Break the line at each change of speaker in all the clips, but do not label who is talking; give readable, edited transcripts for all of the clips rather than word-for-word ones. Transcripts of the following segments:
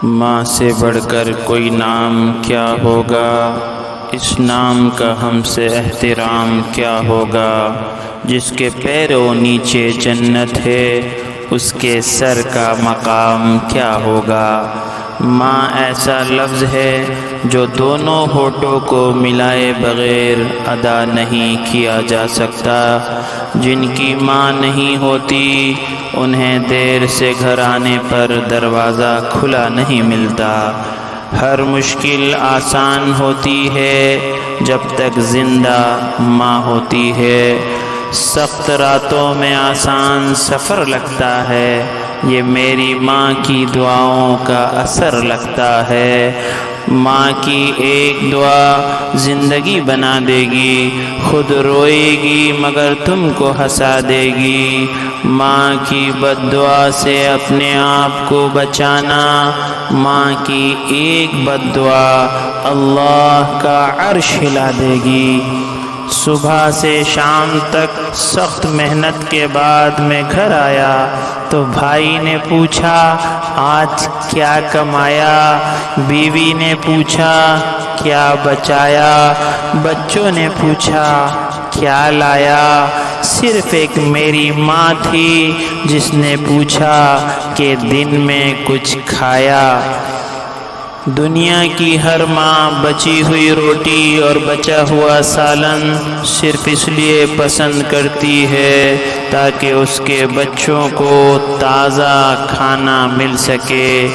ماں سے بڑھ کر کوئی نام کیا ہوگا، اس نام کا ہم سے احترام کیا ہوگا۔ جس کے پیروں نیچے جنت ہے، اس کے سر کا مقام کیا ہوگا۔ ماں ایسا لفظ ہے جو دونوں ہونٹوں کو ملائے بغیر ادا نہیں کیا جا سکتا۔ جن کی ماں نہیں ہوتی انہیں دیر سے گھر آنے پر دروازہ کھلا نہیں ملتا۔ ہر مشکل آسان ہوتی ہے جب تک زندہ ماں ہوتی ہے۔ سخت راتوں میں آسان سفر لگتا ہے، یہ میری ماں کی دعاؤں کا اثر لگتا ہے۔ ماں کی ایک دعا زندگی بنا دے گی، خود روئے گی مگر تم کو ہنسا دے گی۔ ماں کی بد دعا سے اپنے آپ کو بچانا، ماں کی ایک بد دعا اللہ کا عرش ہلا دے گی۔ صبح سے شام تک سخت محنت کے بعد میں گھر آیا تو بھائی نے پوچھا آج کیا کمایا، بیوی نے پوچھا کیا بچایا، بچوں نے پوچھا کیا لایا۔ صرف ایک میری ماں تھی جس نے پوچھا کہ دن میں کچھ کھایا۔ دنیا کی ہر ماں بچی ہوئی روٹی اور بچا ہوا سالن صرف اس لیے پسند کرتی ہے تاکہ اس کے بچوں کو تازہ کھانا مل سکے۔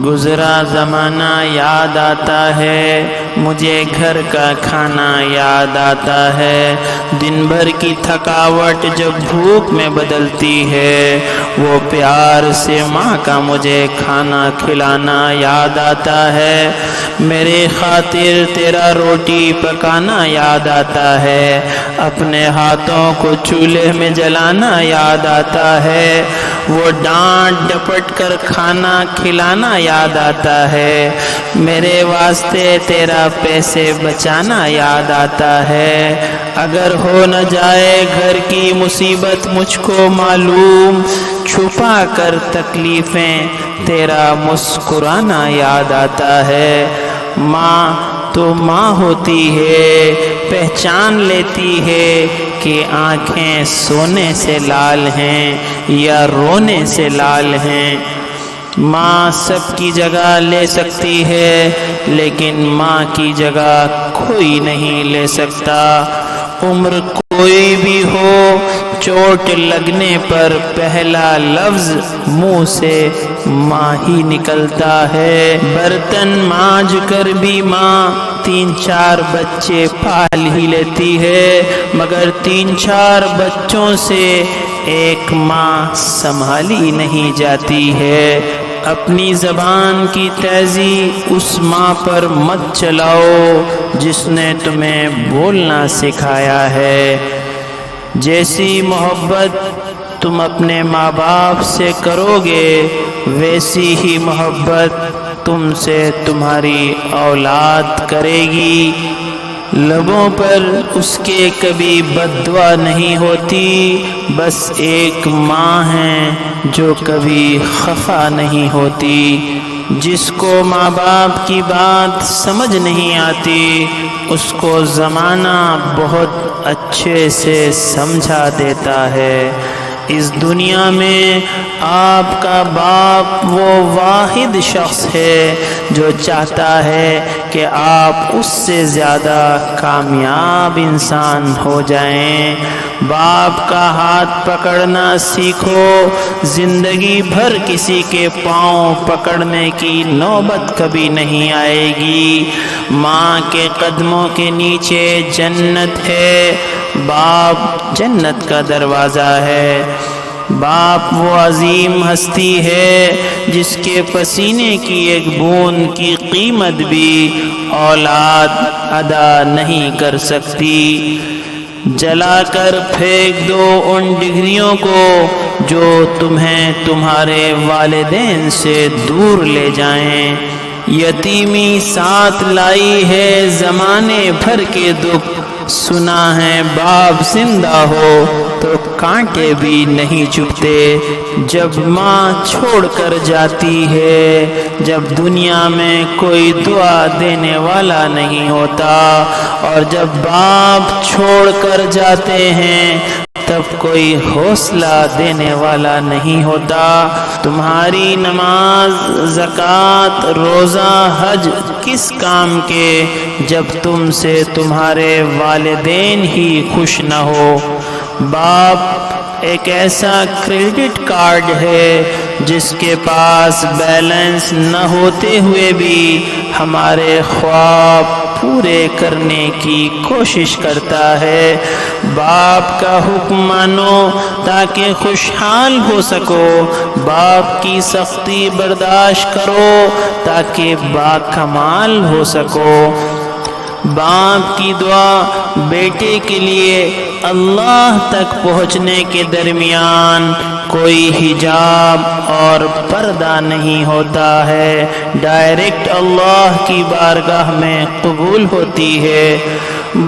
گزرا زمانہ یاد آتا ہے، مجھے گھر کا کھانا یاد آتا ہے۔ دن بھر کی تھکاوٹ جب بھوک میں بدلتی ہے، وہ پیار سے ماں کا مجھے کھانا کھلانا یاد آتا ہے۔ میرے خاطر تیرا روٹی پکانا یاد آتا ہے، اپنے ہاتھوں کو چولہے میں جلانا یاد آتا ہے۔ وہ ڈانٹ ڈپٹ کر کھانا کھلانا یاد آتا ہے، میرے واسطے تیرا پیسے بچانا یاد آتا ہے۔ اگر ہو نہ جائے گھر کی مصیبت مجھ کو معلوم، چھپا کر تکلیفیں تیرا مسکرانا یاد آتا ہے۔ ماں تو ماں ہوتی ہے، پہچان لیتی ہے کہ آنکھیں سونے سے لال ہیں یا رونے سے لال ہیں۔ ماں سب کی جگہ لے سکتی ہے لیکن ماں کی جگہ کوئی نہیں لے سکتا۔ عمر کوئی بھی ہو، چوٹ لگنے پر پہلا لفظ منہ سے ماں ہی نکلتا ہے۔ برتن مانجھ کر بھی ماں 3-4 بچے پال ہی لیتی ہے، مگر 3-4 بچوں سے ایک ماں سنبھالی نہیں جاتی ہے۔ اپنی زبان کی تیزی اس ماں پر مت چلاؤ جس نے تمہیں بولنا سکھایا ہے۔ جیسی محبت تم اپنے ماں باپ سے کرو گے، ویسی ہی محبت تم سے تمہاری اولاد کرے گی۔ لبوں پر اس کے کبھی بد دعا نہیں ہوتی، بس ایک ماں ہے جو کبھی خفا نہیں ہوتی۔ جس کو ماں باپ کی بات سمجھ نہیں آتی، اس کو زمانہ بہت اچھے سے سمجھا دیتا ہے۔ اس دنیا میں آپ کا باپ وہ واحد شخص ہے جو چاہتا ہے کہ آپ اس سے زیادہ کامیاب انسان ہو جائیں۔ باپ کا ہاتھ پکڑنا سیکھو، زندگی بھر کسی کے پاؤں پکڑنے کی نوبت کبھی نہیں آئے گی۔ ماں کے قدموں کے نیچے جنت ہے، باپ جنت کا دروازہ ہے۔ باپ وہ عظیم ہستی ہے جس کے پسینے کی ایک بوند کی قیمت بھی اولاد ادا نہیں کر سکتی۔ جلا کر پھینک دو ان ڈگریوں کو جو تمہیں تمہارے والدین سے دور لے جائیں۔ یتیمی ساتھ لائی ہے زمانے بھر کے دکھ، سنا ہے باپ زندہ ہو تو کانٹے بھی نہیں چبھتے، جب ماں چھوڑ کر جاتی ہے، جب دنیا میں کوئی دعا دینے والا نہیں ہوتا، اور جب باپ چھوڑ کر جاتے ہیں تب کوئی حوصلہ دینے والا نہیں ہوتا۔ تمہاری نماز، زکوٰۃ، روزہ، حج کس کام کے جب تم سے تمہارے والدین ہی خوش نہ ہو؟ باپ ایک ایسا کریڈٹ کارڈ ہے جس کے پاس بیلنس نہ ہوتے ہوئے بھی ہمارے خواب پورے کرنے کی کوشش کرتا ہے۔ باپ کا حکم مانو تاکہ خوشحال ہو سکو، باپ کی سختی برداشت کرو تاکہ باکمال ہو سکو۔ باپ کی دعا بیٹے کے لیے اللہ تک پہنچنے کے درمیان کوئی حجاب اور پردہ نہیں ہوتا ہے، ڈائریکٹ اللہ کی بارگاہ میں قبول ہوتی ہے۔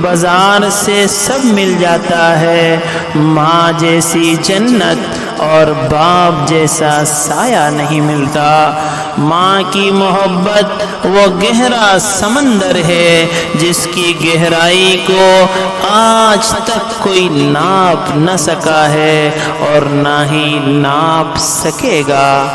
بازار سے سب مل جاتا ہے، ماں جیسی جنت اور باپ جیسا سایہ نہیں ملتا۔ ماں کی محبت وہ گہرا سمندر ہے جس کی گہرائی کو آج تک کوئی ناپ نہ سکا ہے اور نہ ہی ناپ سکے گا۔